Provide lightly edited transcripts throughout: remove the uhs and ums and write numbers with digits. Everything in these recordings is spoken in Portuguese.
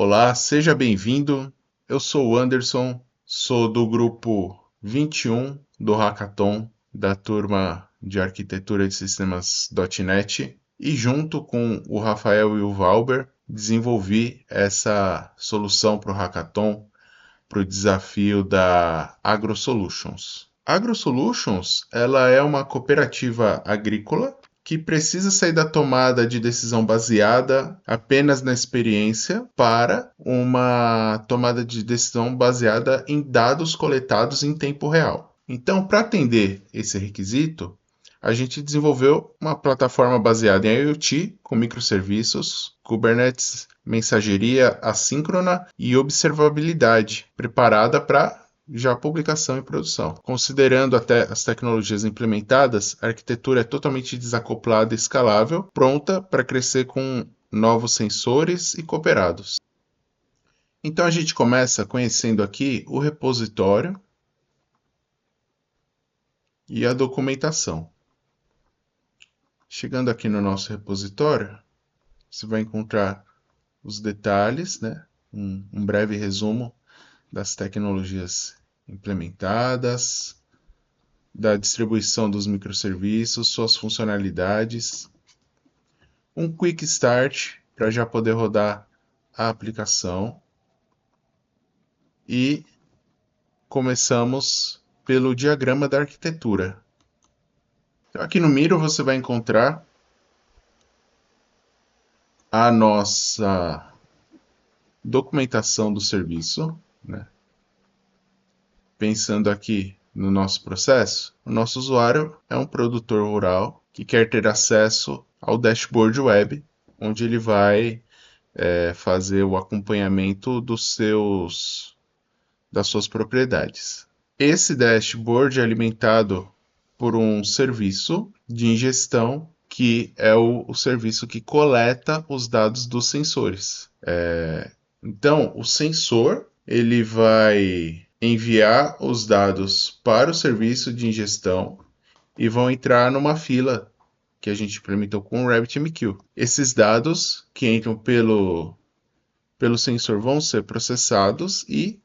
Olá, seja bem-vindo. Eu sou o Anderson, sou do grupo 21 do Hackathon da turma de Arquitetura de Sistemas .NET e junto com o Rafael e o Valber desenvolvi essa solução para o Hackathon, para o desafio da AgroSolutions. AgroSolutions, ela é uma cooperativa agrícola que precisa sair da tomada de decisão baseada apenas na experiência para uma tomada de decisão baseada em dados coletados em tempo real. Então, para atender esse requisito, a gente desenvolveu uma plataforma baseada em IoT, com microserviços, Kubernetes, mensageria assíncrona e observabilidade, preparada para já publicação e produção. Considerando até as tecnologias implementadas, a arquitetura é totalmente desacoplada e escalável, pronta para crescer com novos sensores e cooperados. Então a gente começa conhecendo aqui o repositório e a documentação. Chegando aqui no nosso repositório, você vai encontrar os detalhes, né? Um breve resumo das tecnologias implementadas, da distribuição dos microserviços, suas funcionalidades, um quick start para já poder rodar a aplicação e começamos pelo diagrama da arquitetura. Então, aqui no Miro você vai encontrar a nossa documentação do serviço, né? Pensando aqui no nosso processo, o nosso usuário é um produtor rural que quer ter acesso ao dashboard web, onde ele vai fazer o acompanhamento das suas propriedades. Esse dashboard é alimentado por um serviço de ingestão que é o serviço que coleta os dados dos sensores. Então, o sensor ele vai enviar os dados para o serviço de ingestão e vão entrar numa fila que a gente implementou com o RabbitMQ. Esses dados que entram pelo sensor vão ser processados e,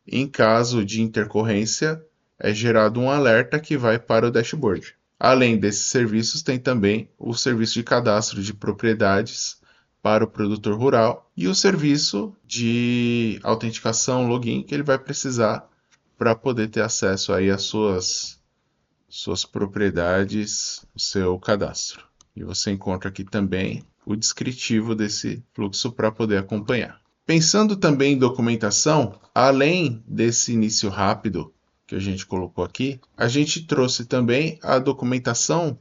em caso de intercorrência, é gerado um alerta que vai para o dashboard. Além desses serviços, tem também o serviço de cadastro de propriedades para o produtor rural e o serviço de autenticação, login, que ele vai precisar para poder ter acesso aí às suas propriedades, o seu cadastro. E você encontra aqui também o descritivo desse fluxo para poder acompanhar. Pensando também em documentação, além desse início rápido que a gente colocou aqui, a gente trouxe também a documentação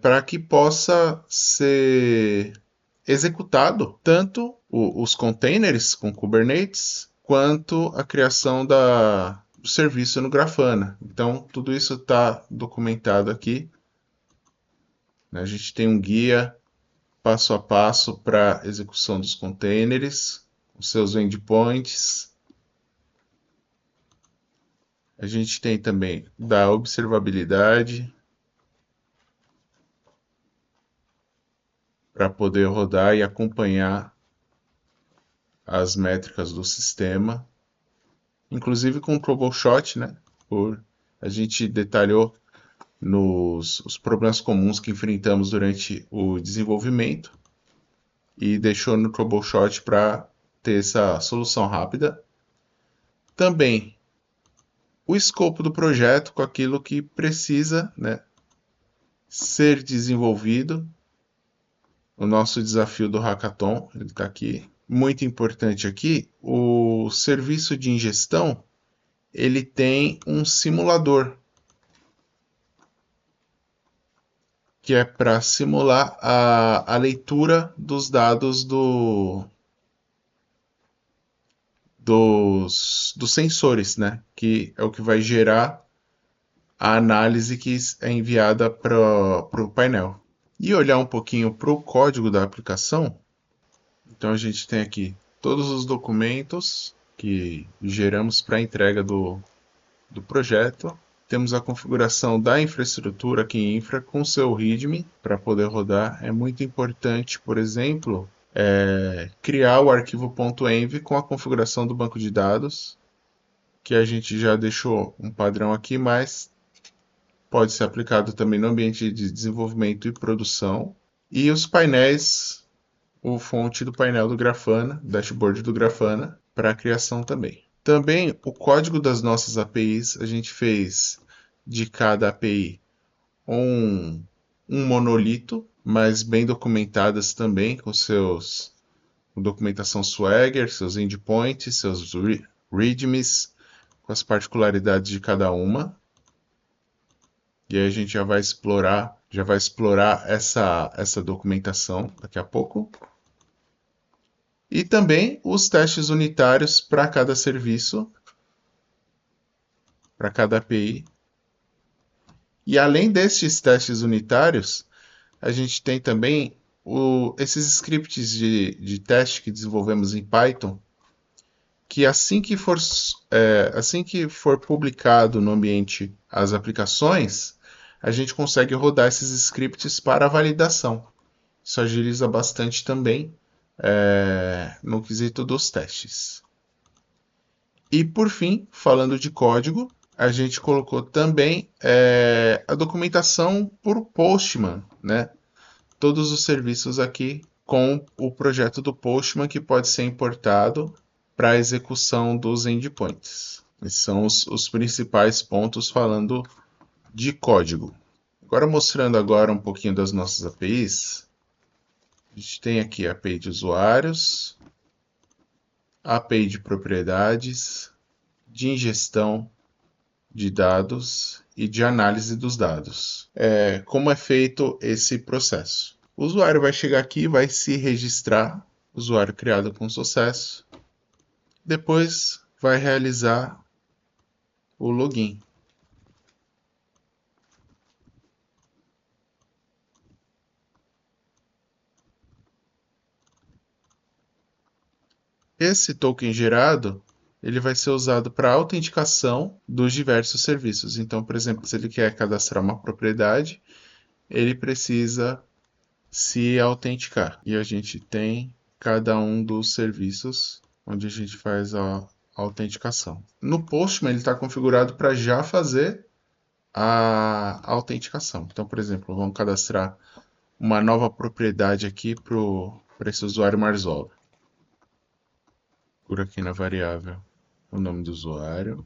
para que possa ser executado tanto os containers com Kubernetes, quanto a criação do serviço no Grafana. Então, tudo isso está documentado aqui. A gente tem um guia passo a passo para execução dos containers, os seus endpoints. A gente tem também da observabilidade para poder rodar e acompanhar as métricas do sistema, inclusive com o troubleshoot, né? A gente detalhou os problemas comuns que enfrentamos durante o desenvolvimento e deixou no troubleshoot para ter essa solução rápida. Também o escopo do projeto com aquilo que precisa, né, ser desenvolvido. O nosso desafio do Hackathon, ele está aqui. Muito importante aqui, o serviço de ingestão, ele tem um simulador, que é para simular a leitura dos dados dos sensores, né? Que é o que vai gerar a análise que é enviada para o painel. E olhar um pouquinho para o código da aplicação, então a gente tem aqui todos os documentos que geramos para a entrega do projeto. Temos a configuração da infraestrutura aqui em infra com seu README para poder rodar. É muito importante, por exemplo, criar o arquivo .env com a configuração do banco de dados, que a gente já deixou um padrão aqui, mas pode ser aplicado também no ambiente de desenvolvimento e produção. E os painéis, o fonte do painel do Grafana, dashboard do Grafana, para a criação também. Também o código das nossas APIs, a gente fez de cada API um monolito, mas bem documentadas também, com documentação Swagger, seus endpoints, seus readmes, com as particularidades de cada uma. E aí a gente já vai explorar essa documentação daqui a pouco. E também os testes unitários para cada serviço, para cada API. E além destes testes unitários, a gente tem também esses scripts de teste que desenvolvemos em Python, que assim que for publicado no ambiente as aplicações, a gente consegue rodar esses scripts para validação. Isso agiliza bastante também no quesito dos testes. E por fim, falando de código, a gente colocou também a documentação por Postman, né? Todos os serviços aqui com o projeto do Postman que pode ser importado para a execução dos endpoints. Esses são os principais pontos falando de código. Agora mostrando um pouquinho das nossas APIs. A gente tem aqui a API de usuários, a API de propriedades, de ingestão de dados e de análise dos dados. Como é feito esse processo? O usuário vai chegar aqui, vai se registrar, usuário criado com sucesso, depois vai realizar o login. Esse token gerado, ele vai ser usado para autenticação dos diversos serviços. Então, por exemplo, se ele quer cadastrar uma propriedade, ele precisa se autenticar. E a gente tem cada um dos serviços onde a gente faz a autenticação. No Postman, ele está configurado para já fazer a autenticação. Então, por exemplo, vamos cadastrar uma nova propriedade aqui para esse usuário Marzola. Por aqui na variável o nome do usuário,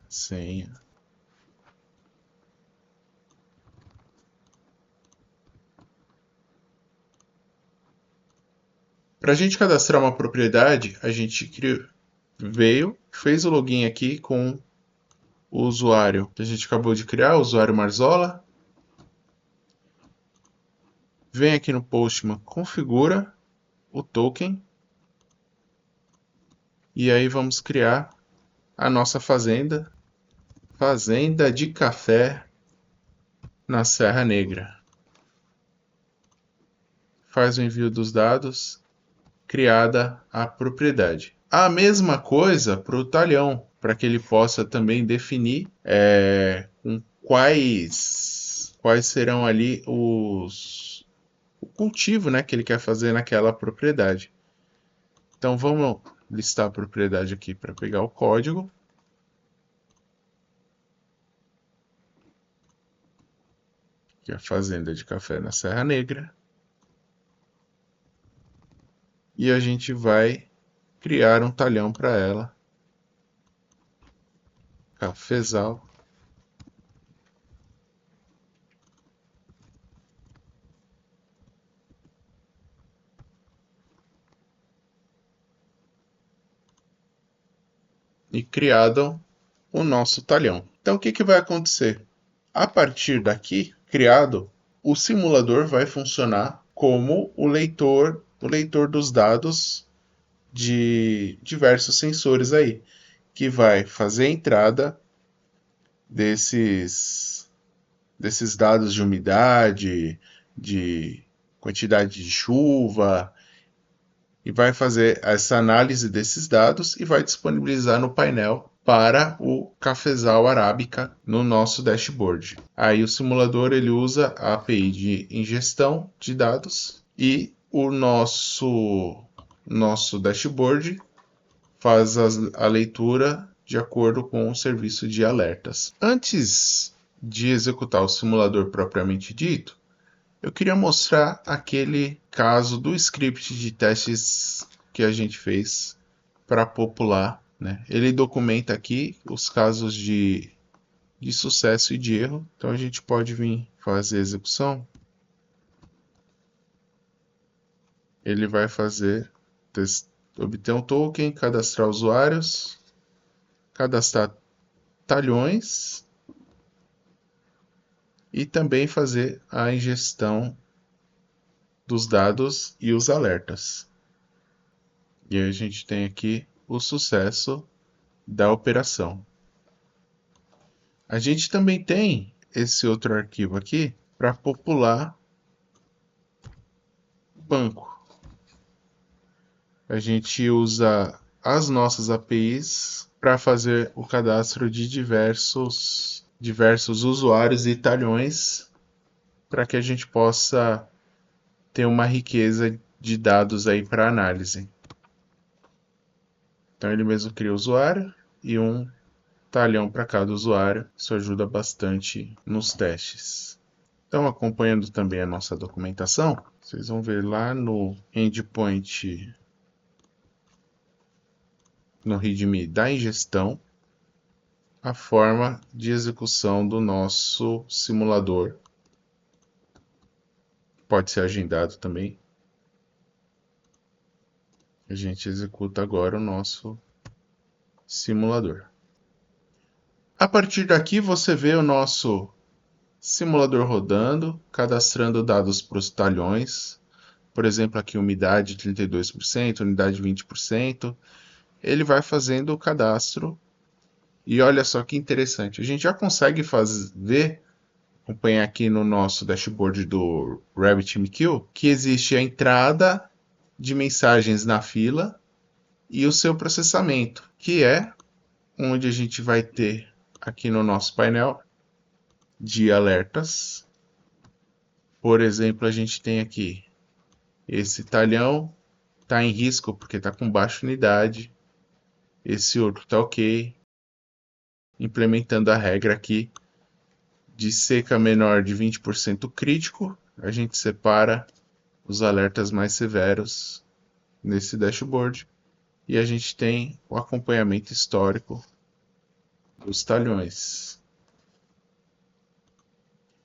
senha. Para a gente cadastrar uma propriedade, a gente fez o login aqui com o usuário que a gente acabou de criar, o usuário Marzola. Vem aqui no Postman, configura o token. E aí vamos criar a nossa fazenda de café na Serra Negra. Faz o envio dos dados, criada a propriedade. A mesma coisa para o talhão, para que ele possa também definir quais serão ali o cultivo, né, que ele quer fazer naquela propriedade. Então vamos listar a propriedade aqui para pegar o código. Que é a fazenda de café na Serra Negra. E a gente vai criar um talhão para ela. Cafezal. E criado o nosso talhão. Então o que vai acontecer? A partir daqui, criado, o simulador vai funcionar como o leitor dos dados de diversos sensores aí, que vai fazer a entrada desses dados de umidade, de quantidade de chuva, e vai fazer essa análise desses dados e vai disponibilizar no painel para o cafezal arábica no nosso dashboard. Aí o simulador ele usa a API de ingestão de dados e o nosso dashboard faz a leitura de acordo com o serviço de alertas. Antes de executar o simulador propriamente dito, eu queria mostrar aquele caso do script de testes que a gente fez para popular, né? Ele documenta aqui os casos de sucesso e de erro. Então a gente pode vir fazer a execução. Ele vai fazer obter um token, cadastrar usuários, cadastrar talhões e também fazer a ingestão dos dados e os alertas. E aí a gente tem aqui o sucesso da operação. A gente também tem esse outro arquivo aqui para popular o banco. A gente usa as nossas APIs para fazer o cadastro de diversos usuários e talhões para que a gente possa ter uma riqueza de dados aí para análise. Então ele mesmo cria o usuário e um talhão para cada usuário. Isso ajuda bastante nos testes. Então, acompanhando também a nossa documentação, vocês vão ver lá no endpoint, no README da ingestão, a forma de execução do nosso simulador. Pode ser agendado também. A gente executa agora o nosso simulador. A partir daqui você vê o nosso simulador rodando, cadastrando dados para os talhões. Por exemplo, aqui umidade 32%, umidade 20%. Ele vai fazendo o cadastro. E olha só que interessante, a gente já consegue ver, acompanhar aqui no nosso dashboard do RabbitMQ, que existe a entrada de mensagens na fila e o seu processamento, que é onde a gente vai ter aqui no nosso painel de alertas. Por exemplo, a gente tem aqui esse talhão está em risco porque está com baixa unidade, esse outro está ok, implementando a regra aqui de seca menor de 20% crítico, a gente separa os alertas mais severos nesse dashboard e a gente tem o acompanhamento histórico dos talhões.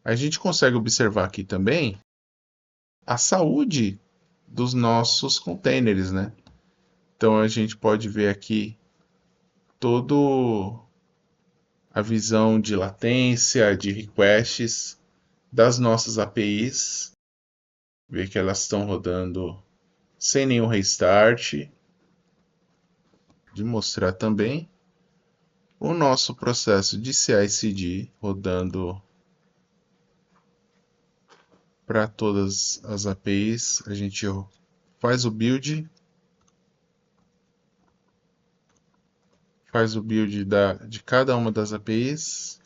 A gente consegue observar aqui também a saúde dos nossos containers, né? Então a gente pode ver aqui todo a visão de latência, de requests das nossas APIs, ver que elas estão rodando sem nenhum restart, de mostrar também o nosso processo de CI/CD rodando para todas as APIs. A gente faz o build, de cada uma das APIs,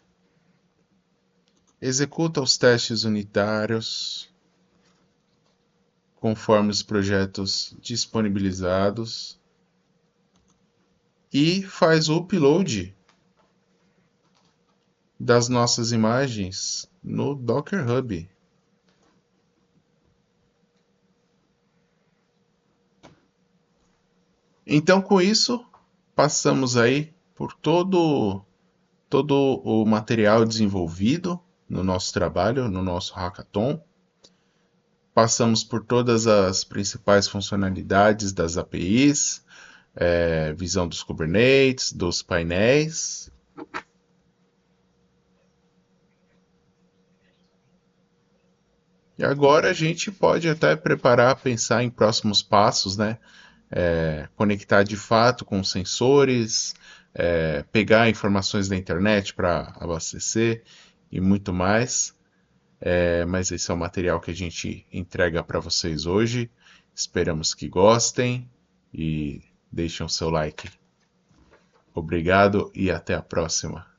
executa os testes unitários conforme os projetos disponibilizados e faz o upload das nossas imagens no Docker Hub. Então, com isso, passamos aí por todo o material desenvolvido no nosso trabalho, no nosso hackathon. Passamos por todas as principais funcionalidades das APIs, visão dos Kubernetes, dos painéis. E agora a gente pode até pensar em próximos passos, né? Conectar de fato com sensores, pegar informações da internet para abastecer e muito mais. Mas esse é o material que a gente entrega para vocês hoje. Esperamos que gostem e deixem o seu like. Obrigado e até a próxima.